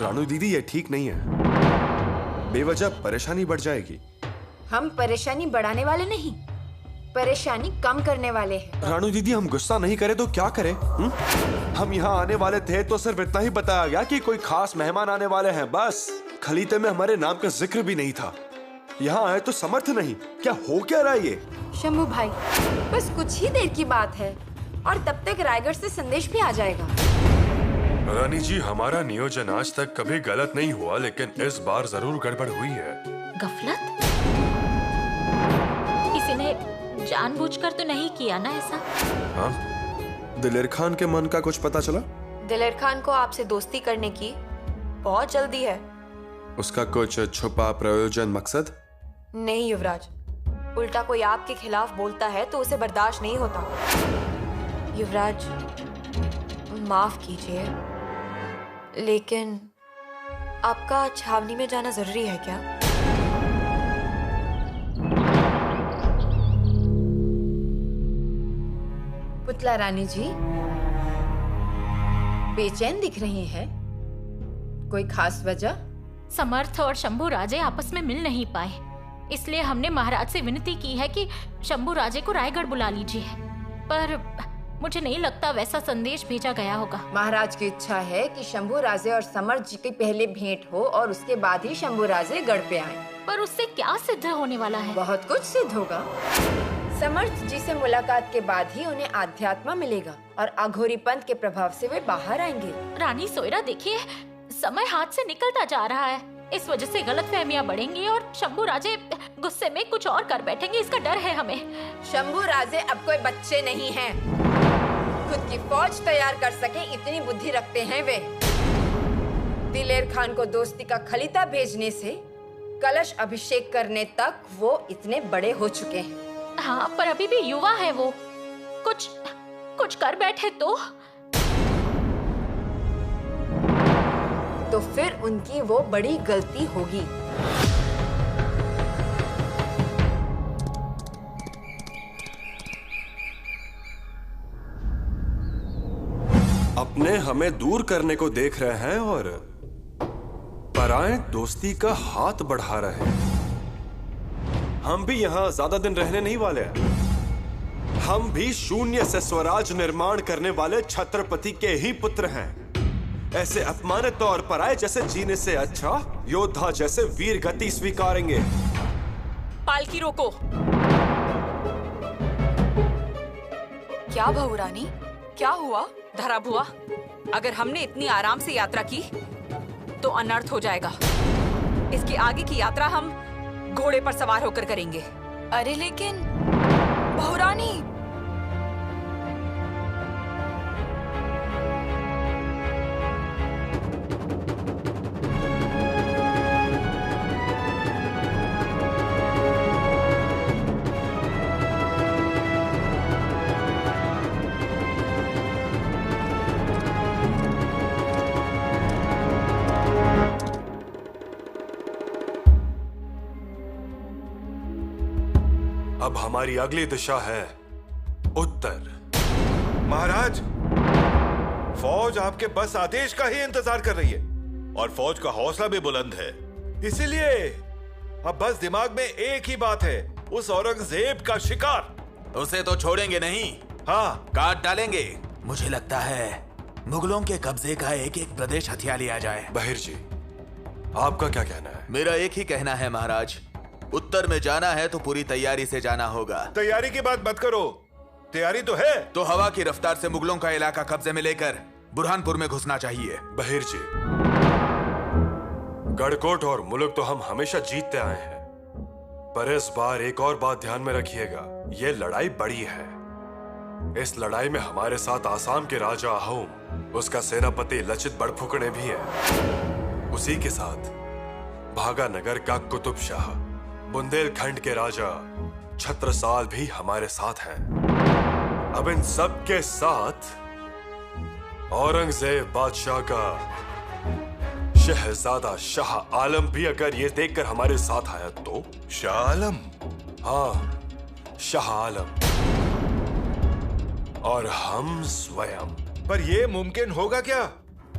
रानू दीदी, ये ठीक नहीं है। बेवजह परेशानी बढ़ जाएगी। हम परेशानी बढ़ाने वाले नहीं, परेशानी कम करने वाले हैं। रानू दीदी, हम गुस्सा नहीं करें तो क्या करें? हम यहाँ आने वाले थे तो सिर्फ इतना ही बताया गया कि कोई खास मेहमान आने वाले हैं, बस। खलीते में हमारे नाम का जिक्र भी नहीं था। यहाँ आए तो समर्थ नहीं। क्या हो क्या रहा है ये? शंभू भाई, बस कुछ ही देर की बात है और तब तक रायगढ़ से संदेश भी आ जाएगा। रानी जी, हमारा नियोजन आज तक कभी गलत नहीं हुआ, लेकिन इस बार जरूर गड़बड़ हुई है। गफलत? किसी ने जानबूझकर तो नहीं किया ना ऐसा? हाँ? दिलेर खान के मन का कुछ पता चला? दिलेर खान को आपसे दोस्ती करने की बहुत जल्दी है। उसका कुछ छुपा प्रयोजन, मकसद? नहीं युवराज, उल्टा कोई आपके खिलाफ बोलता है तो उसे बर्दाश्त नहीं होता। युवराज, माफ कीजिए, लेकिन आपका छावनी में जाना जरूरी है क्या? पुतला रानी जी, बेचैन दिख रही हैं। कोई खास वजह? समर्थ और शंभू राजे आपस में मिल नहीं पाए, इसलिए हमने महाराज से विनती की है कि शंभू राजे को रायगढ़ बुला लीजिए, पर मुझे नहीं लगता वैसा संदेश भेजा गया होगा। महाराज की इच्छा है कि शंभू राजे और समर्थ जी की पहले भेंट हो और उसके बाद ही शंभू राजे गढ़ पे आए। पर उससे क्या सिद्ध होने वाला है? बहुत कुछ सिद्ध होगा। समर्थ जी से मुलाकात के बाद ही उन्हें आध्यात्म मिलेगा और अघोरी पंथ के प्रभाव से वे बाहर आएंगे। रानी सोयरा, देखिए समय हाथ से निकलता जा रहा है, इस वजह से गलतफहमियां बढ़ेंगी और शंभू राजे गुस्से में कुछ और कर बैठेंगे, इसका डर है हमें। शंभू राजे अब कोई बच्चे नहीं हैं। खुद की फौज तैयार कर सके इतनी बुद्धि रखते हैं वे। दिलेर खान को दोस्ती का खलीता भेजने से कलश अभिषेक करने तक वो इतने बड़े हो चुके हैं। हाँ, पर अभी भी युवा है वो, कुछ कर बैठे तो फिर उनकी वो बड़ी गलती होगी। अपने हमें दूर करने को देख रहे हैं और पराए दोस्ती का हाथ बढ़ा रहे हैं। हम भी यहाँ ज्यादा दिन रहने नहीं वाले हैं। हम भी शून्य से स्वराज निर्माण करने वाले छत्रपति के ही पुत्र हैं। ऐसे अपमानित और पराये जैसे जीने से अच्छा योद्धा जैसे वीर गति स्वीकारेंगे। पालकी रोको। क्या बहुरानी, क्या हुआ? धरा भुआ, अगर हमने इतनी आराम से यात्रा की तो अनर्थ हो जाएगा। इसके आगे की यात्रा हम घोड़े पर सवार होकर करेंगे। अरे लेकिन बहुरानी, अब हमारी अगली दिशा है उत्तर। महाराज, फौज आपके बस आदेश का ही इंतजार कर रही है और फौज का हौसला भी बुलंद है। इसीलिए अब बस दिमाग में एक ही बात है, उस औरंगजेब का शिकार। उसे तो छोड़ेंगे नहीं, हाँ, काट डालेंगे। मुझे लगता है मुगलों के कब्जे का एक एक प्रदेश हथिया लिया जाए। बहिर जी, आपका क्या कहना है? मेरा एक ही कहना है महाराज, उत्तर में जाना है तो पूरी तैयारी से जाना होगा। तैयारी की बात मत करो, तैयारी तो है। तो हवा की रफ्तार से मुगलों का इलाका कब्जे में लेकर बुरहानपुर में घुसना चाहिए। बहिर जी, गढ़कोट और मुल्क तो हम हमेशा जीतते आए हैं, पर इस बार एक और बात ध्यान में रखिएगा, ये लड़ाई बड़ी है। इस लड़ाई में हमारे साथ आसाम के राजा अहोम, उसका सेनापति लचित बड़फुकने भी है। उसी के साथ भागानगर का कुतुब शाह, बुंदेलखंड के राजा छत्रसाल भी हमारे साथ हैं। अब इन सब के साथ औरंगजेब बादशाह का शहजादा शाह आलम भी अगर ये देखकर हमारे साथ आया तो। शाह आलम? हाँ, शाह आलम और हम स्वयं। पर ये मुमकिन होगा क्या?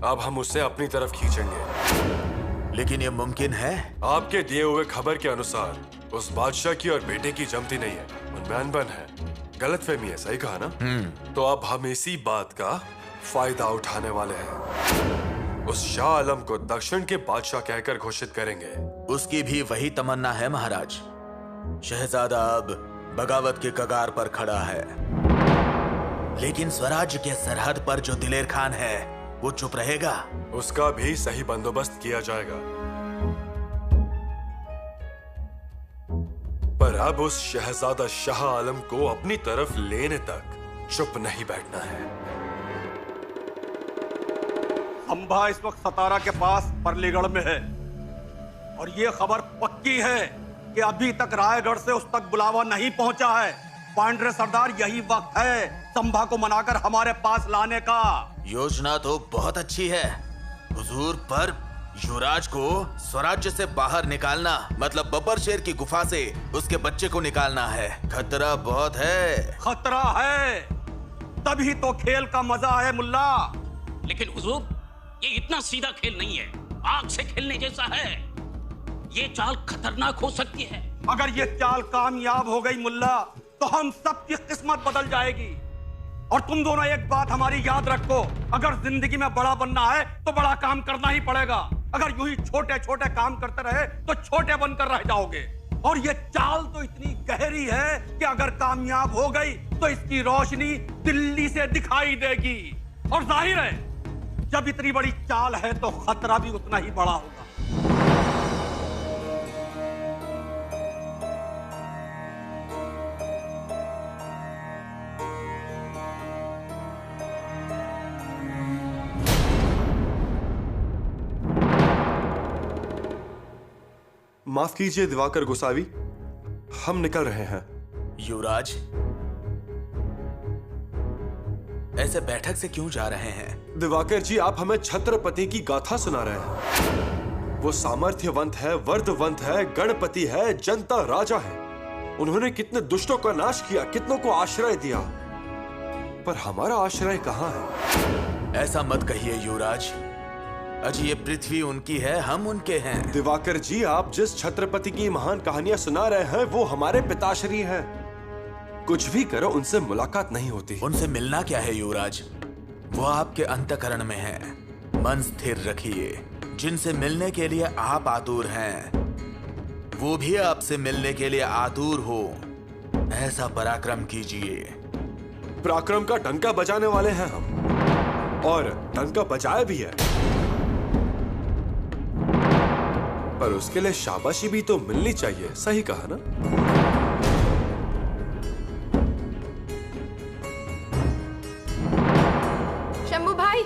अब हम उसे अपनी तरफ खींचेंगे। लेकिन ये मुमकिन है? आपके दिए हुए खबर के अनुसार उस बादशाह की और बेटे की जमती नहीं है, उनमें अनबन है, गलतफहमी है। सही कहा ना? तो अब हम इसी बात का फायदा उठाने वाले हैं। उस शाह आलम को दक्षिण के बादशाह कहकर घोषित करेंगे। उसकी भी वही तमन्ना है महाराज। शहजादा अब बगावत के कगार पर खड़ा है, लेकिन स्वराज्य के सरहद पर जो दिलेर खान है वो चुप रहेगा। उसका भी सही बंदोबस्त किया जाएगा। पर अब उस शहजादा शाह आलम को अपनी तरफ लेने तक चुप नहीं बैठना है। संभा इस वक्त सतारा के पास परलीगढ़ में है और ये खबर पक्की है कि अभी तक रायगढ़ से उस तक बुलावा नहीं पहुंचा है। पांड्रे सरदार, यही वक्त है संभा को मनाकर हमारे पास लाने का। योजना तो बहुत अच्छी है हुजूर, पर युवराज को स्वराज्य से बाहर निकालना मतलब बब्बर शेर की गुफा से उसके बच्चे को निकालना है। खतरा बहुत है। खतरा है तभी तो खेल का मजा है मुल्ला। लेकिन हुजूर, ये इतना सीधा खेल नहीं है, आग से खेलने जैसा है। ये चाल खतरनाक हो सकती है। अगर ये चाल कामयाब हो गई मुल्ला तो हम सबकी किस्मत बदल जाएगी। और तुम दोनों एक बात हमारी याद रखो, अगर जिंदगी में बड़ा बनना है तो बड़ा काम करना ही पड़ेगा। अगर यूं ही छोटे छोटे काम करते रहे तो छोटे बनकर रह जाओगे। और ये चाल तो इतनी गहरी है कि अगर कामयाब हो गई तो इसकी रोशनी दिल्ली से दिखाई देगी। और जाहिर है जब इतनी बड़ी चाल है तो खतरा भी उतना ही बड़ा होगा। माफ कीजिए दिवाकर गोसावी, हम निकल रहे हैं। युवराज, ऐसे बैठक से क्यों जा रहे हैं? दिवाकर जी, आप हमें छत्रपति की गाथा सुना रहे हैं। वो सामर्थ्यवंत है, वर्धवंत है, गणपति है, जनता राजा है। उन्होंने कितने दुष्टों का नाश किया, कितनों को आश्रय दिया, पर हमारा आश्रय कहाँ है? ऐसा मत कहिए युवराज, अजी ये पृथ्वी उनकी है, हम उनके हैं। दिवाकर जी, आप जिस छत्रपति की महान कहानियां सुना रहे हैं वो हमारे पिताश्री हैं। कुछ भी करो, उनसे मुलाकात नहीं होती। उनसे मिलना क्या है युवराज, वो आपके अंतःकरण में है। मन स्थिर रखिए। जिनसे मिलने के लिए आप आतुर हैं वो भी आपसे मिलने के लिए आतुर हो। ऐसा पराक्रम कीजिए। पराक्रम का डंका बजाने वाले हैं हम, और डंका बजाया भी है, पर उसके लिए शाबाशी भी तो मिलनी चाहिए। सही कहा ना? शंभू भाई,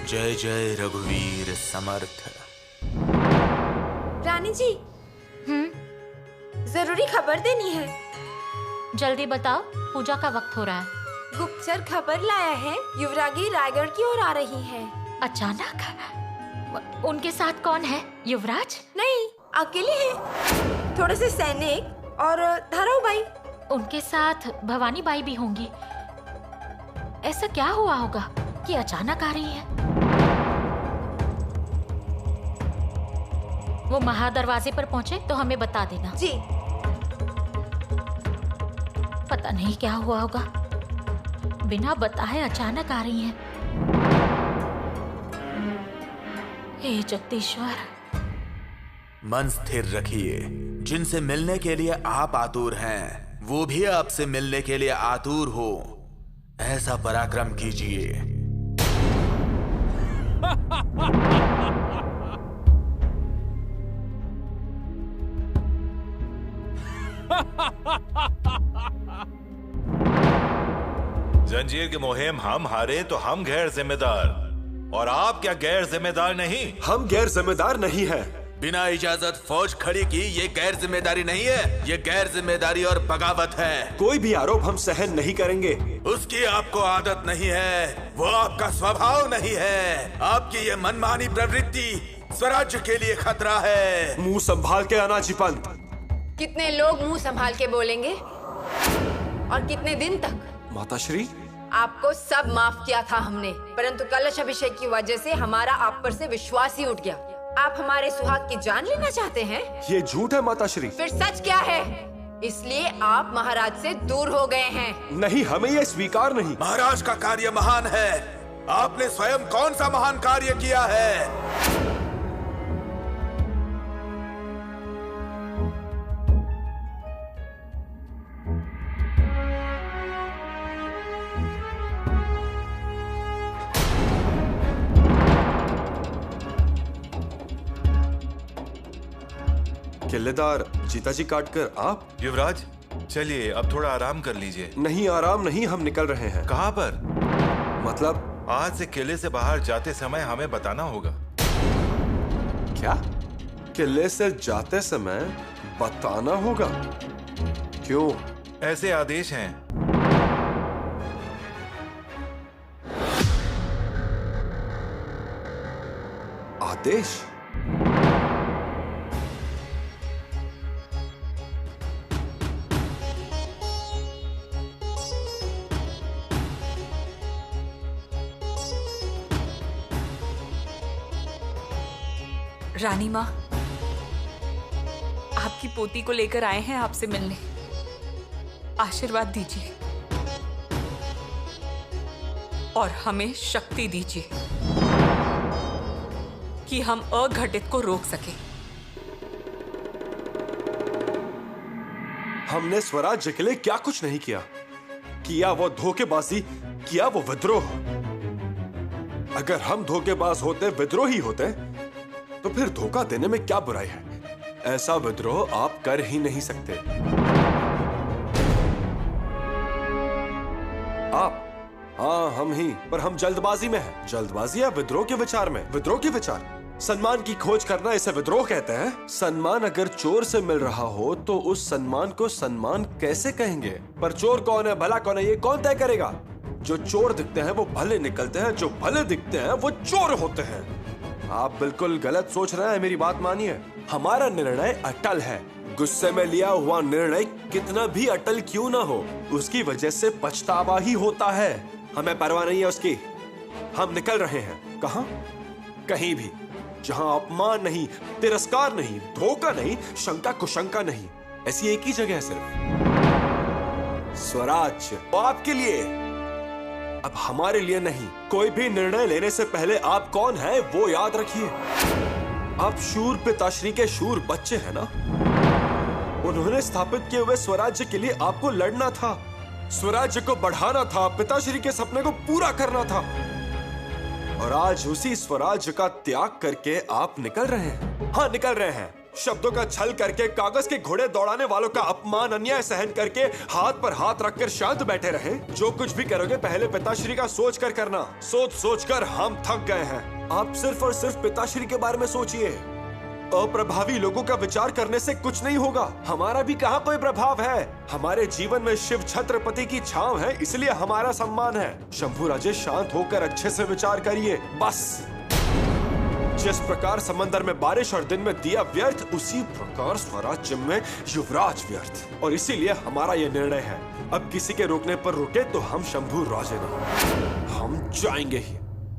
जय जय रघुवीर समर्थ। रानी जी, जरूरी खबर देनी है। जल्दी बताओ, पूजा का वक्त हो रहा है। गुप्तचर खबर लाया है, युवरागी रायगढ़ की ओर आ रही है। अचानक? उनके साथ कौन है? युवराज? नहीं, अकेले हैं। थोड़े से सैनिक और धाराऊ बाई। उनके साथ भवानी बाई भी होंगी। ऐसा क्या हुआ होगा कि अचानक आ रही है? वो महादरवाजे पर पहुंचे तो हमें बता देना। जी। पता नहीं क्या हुआ होगा, बिना बताए अचानक आ रही हैं। हे जगदीश्वर। मन स्थिर रखिए। जिनसे मिलने के लिए आप आतुर हैं वो भी आपसे मिलने के लिए आतुर हो। ऐसा पराक्रम कीजिए। जंजीर की मुहिम हम हारे तो हम गैर जिम्मेदार, और आप क्या गैर जिम्मेदार नहीं? हम गैर जिम्मेदार नहीं हैं। बिना इजाजत फौज खड़ी की ये गैर जिम्मेदारी नहीं है, ये गैर जिम्मेदारी और बगावत है। कोई भी आरोप हम सहन नहीं करेंगे। उसकी आपको आदत नहीं है, वो आपका स्वभाव नहीं है। आपकी ये मनमानी प्रवृत्ति स्वराज्य के लिए खतरा है। मुंह संभाल के आना जी पंत। कितने लोग मुंह संभाल के बोलेंगे और कितने दिन तक? माताश्री, आपको सब माफ किया था हमने, परंतु कलश अभिषेक की वजह से हमारा आप पर से विश्वास ही उठ गया। आप हमारे सुहाग की जान लेना चाहते हैं? ये झूठ है माताश्री। फिर सच क्या है? इसलिए आप महाराज से दूर हो गए हैं। नहीं, हमें ये स्वीकार नहीं। महाराज का कार्य महान है। आपने स्वयं कौन सा महान कार्य किया है? किल्लेदार जीताजी काटकर आप? युवराज, चलिए अब थोड़ा आराम कर लीजिए। नहीं, आराम नहीं, हम निकल रहे हैं। कहाँ पर? मतलब आज से किले से बाहर जाते समय हमें बताना होगा। क्या? किले से जाते समय बताना होगा? क्यों? ऐसे आदेश हैं। आदेश? रानी माँ, आपकी पोती को लेकर आए हैं आपसे मिलने। आशीर्वाद दीजिए और हमें शक्ति दीजिए कि हम अघटित को रोक सके। हमने स्वराज्य के लिए क्या कुछ नहीं किया। किया वो धोखेबाजी, किया वो विद्रोह। अगर हम धोखेबाज होते, विद्रोही होते, तो फिर धोखा देने में क्या बुराई है? ऐसा विद्रोह आप कर ही नहीं सकते। आप? हाँ, हम ही, पर हम जल्दबाजी में हैं। जल्दबाजी या विद्रोह के विचार में? विद्रोह के विचार। सम्मान की खोज करना, इसे विद्रोह कहते हैं। सम्मान अगर चोर से मिल रहा हो तो उस सम्मान को सम्मान कैसे कहेंगे? पर चोर कौन है, भला कौन है, ये कौन तय करेगा? जो चोर दिखते हैं वो भले निकलते हैं, जो भले दिखते हैं वो चोर होते हैं। आप बिल्कुल गलत सोच रहे हैं, मेरी बात मानिए। हमारा निर्णय अटल है। गुस्से में लिया हुआ निर्णय कितना भी अटल क्यों ना हो, उसकी वजह से पछतावा ही होता है। हमें परवाह नहीं है उसकी। हम निकल रहे हैं। कहां? कहीं भी जहां अपमान नहीं, तिरस्कार नहीं, धोखा नहीं, शंका कुशंका नहीं। ऐसी एक ही जगह है सिर्फ, स्वराज्य। आपके लिए, अब हमारे लिए नहीं। कोई भी निर्णय लेने से पहले आप कौन हैं वो याद रखिए। आप शूर पिताश्री के शूर बच्चे हैं ना। उन्होंने स्थापित किए हुए स्वराज्य के लिए आपको लड़ना था, स्वराज्य को बढ़ाना था, पिताश्री के सपने को पूरा करना था। और आज उसी स्वराज्य का त्याग करके आप निकल रहे हैं। हाँ, निकल रहे हैं। शब्दों का छल करके, कागज के घोड़े दौड़ाने वालों का अपमान, अन्याय सहन करके, हाथ पर हाथ रखकर शांत बैठे रहे। जो कुछ भी करोगे पहले पिताश्री का सोच कर करना। सोच सोच कर हम थक गए हैं। आप सिर्फ और सिर्फ पिताश्री के बारे में सोचिए। अप्रभावी लोगों का विचार करने से कुछ नहीं होगा। हमारा भी कहाँ कोई प्रभाव है। हमारे जीवन में शिव छत्रपति की छांव है, इसलिए हमारा सम्मान है। शंभू राजे, शांत होकर अच्छे से विचार करिए। बस जिस प्रकार समंदर में बारिश और दिन में दिया व्यर्थ, उसी प्रकार स्वराज्य में युवराज व्यर्थ। और इसीलिए हमारा यह निर्णय है, अब किसी के रोकने पर रुके तो हम शंभू राजे नहीं, हम जाएंगे ही।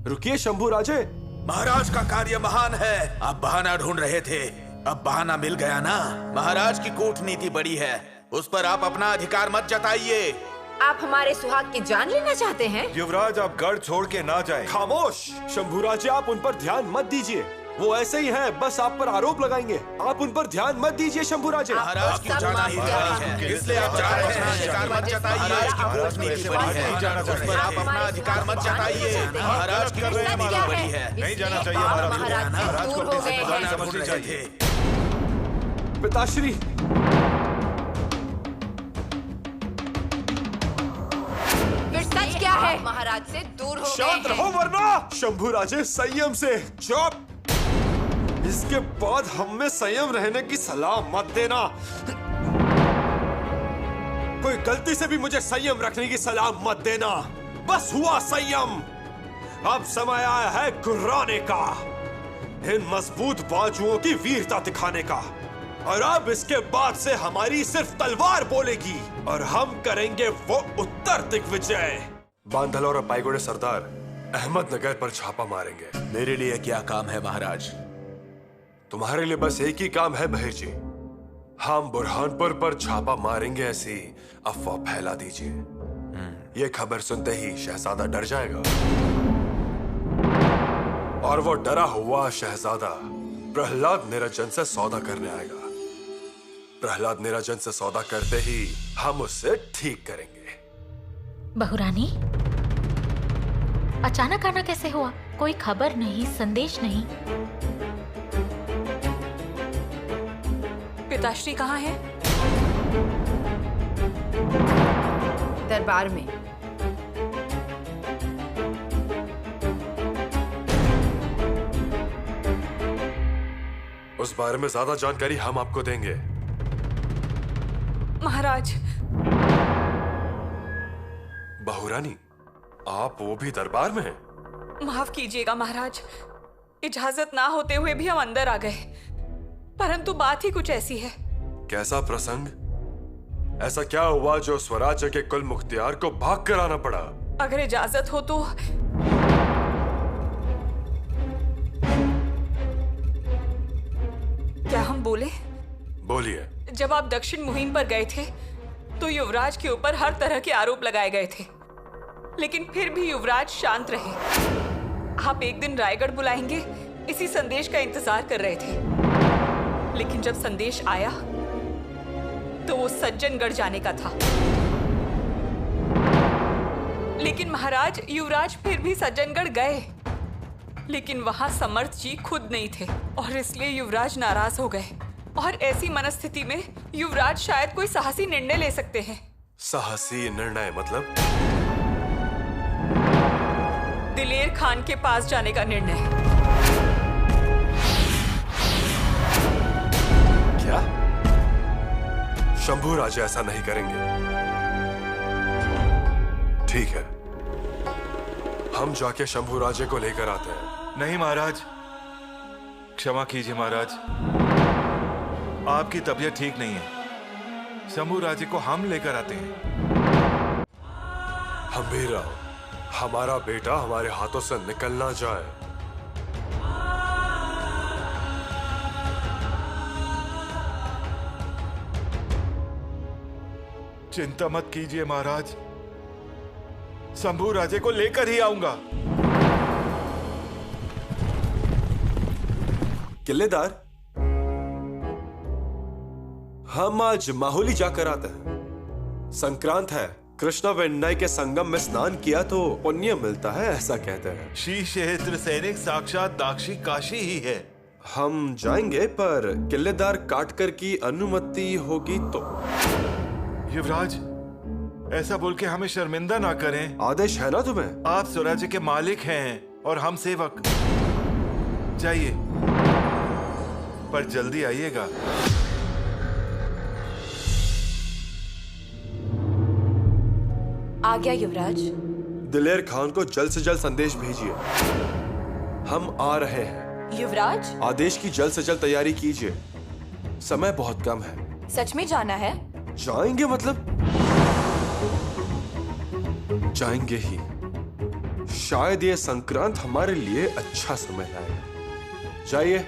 रुकिए शंभू राजे। महाराज का कार्य महान है। आप बहाना ढूंढ रहे थे, अब बहाना मिल गया ना। महाराज की कूटनीति बड़ी है, उस पर आप अपना अधिकार मत जताइए। आप हमारे सुहाग की जान लेना चाहते हैं? युवराज, आप गढ़ छोड़ के ना जाएं। खामोश शंभू राजे, आप उन पर ध्यान मत दीजिए। वो ऐसे ही हैं, बस आप पर आरोप लगाएंगे। आप उन पर ध्यान मत दीजिए शंभू राजे। महाराज की जाना ही जरूरी है, इसलिए आप जा रहे हैं। अधिकार मत जताइए। महाराज की कूटनीति बड़ी है, उस पर आप अपना अधिकार मत जताइए। महाराज की कूटनीति बड़ी है, नहीं जाना चाहिए। महाराज दूर हो गए हैं। समझने चाहिए। पिताश्री, सच क्या है? महाराज से दूर हो गए शांत रहो वरना। शंभू राजे, संयम से। चुप। इसके बाद हम में संयम रहने की सलाह मत देना। कोई गलती से भी मुझे संयम रखने की सलाह मत देना। बस हुआ संयम। अब समय आया है गुर्राने का, इन मजबूत बाजुओं की वीरता दिखाने का। और अब इसके बाद से हमारी सिर्फ तलवार बोलेगी और हम करेंगे वो उत्तर दिग्विजय। बांधल और पाईगोड़े सरदार अहमदनगर पर छापा मारेंगे। मेरे लिए क्या काम है महाराज? तुम्हारे लिए बस एक ही काम है बहिर जी। हम बुरहानपुर पर छापा मारेंगे, ऐसी अफवाह फैला दीजिए। ये खबर सुनते ही शहजादा डर जाएगा और वो डरा हुआ शहजादा प्रहलाद निरंजन से सौदा करने आएगा। प्रहलाद निरंजन से सौदा करते ही हम उससे ठीक करेंगे। बहुरानी, अचानक आना कैसे हुआ? कोई खबर नहीं, संदेश नहीं। पिताश्री कहाँ है? दरबार में। उस बारे में ज्यादा जानकारी हम आपको देंगे। महाराज। बहुरानी, आप वो भी दरबार में हैं? माफ कीजिएगा महाराज, इजाजत ना होते हुए भी हम अंदर आ गए, परंतु बात ही कुछ ऐसी है। कैसा प्रसंग? ऐसा क्या हुआ जो स्वराज्य के कुल मुख्तियार को भाग कर आना पड़ा? अगर इजाजत हो तो क्या हम बोले? बोलिए। जब आप दक्षिण मुहिम पर गए थे तो युवराज के ऊपर हर तरह के आरोप लगाए गए थे, लेकिन फिर भी युवराज शांत रहे। आप एक दिन रायगढ़ बुलाएंगे, इसी संदेश का इंतजार कर रहे थे, लेकिन जब संदेश आया तो वो सज्जनगढ़ जाने का था। लेकिन महाराज, युवराज फिर भी सज्जनगढ़ गए, लेकिन वहां समर्थ जी खुद नहीं थे और इसलिए युवराज नाराज हो गए। और ऐसी मनस्थिति में युवराज शायद कोई साहसी निर्णय ले सकते हैं। साहसी निर्णय मतलब? दिलेर खान के पास जाने का निर्णय। क्या? शंभू राजा ऐसा नहीं करेंगे। ठीक है, हम जाके शंभू राजे को लेकर आते हैं। नहीं महाराज, क्षमा कीजिए महाराज, आपकी तबीयत ठीक नहीं है। शंभू राजे को हम लेकर आते हैं। हंबीरराव, हमारा बेटा हमारे हाथों से निकल ना जाए। चिंता मत कीजिए महाराज, शंभू राजे को लेकर ही आऊंगा। किलेदार, हम आज माहुली जाकर आते हैं। संक्रांत है, कृष्णा वेन्नाई के संगम में स्नान किया तो पुण्य मिलता है, ऐसा कहते हैं। श्री क्षेत्र सैनिक साक्षात दाक्षी काशी ही है। हम जाएंगे, पर किलेदार काटकर की अनुमति होगी तो। युवराज, ऐसा बोल के हमें शर्मिंदा ना करें। आदेश है ना तुम्हें? आप स्वराज्य के मालिक हैं और हम सेवक। जाइए, पर जल्दी आइएगा। आ गया युवराज। दिलेर खान को जल्द से जल्द संदेश भेजिए, हम आ रहे हैं। युवराज, आदेश की जल्द से जल्द तैयारी कीजिए, समय बहुत कम है। सच में जाना है? जाएंगे मतलब जाएंगे ही। शायद ये संक्रांत हमारे लिए अच्छा समय लाए। जाइए।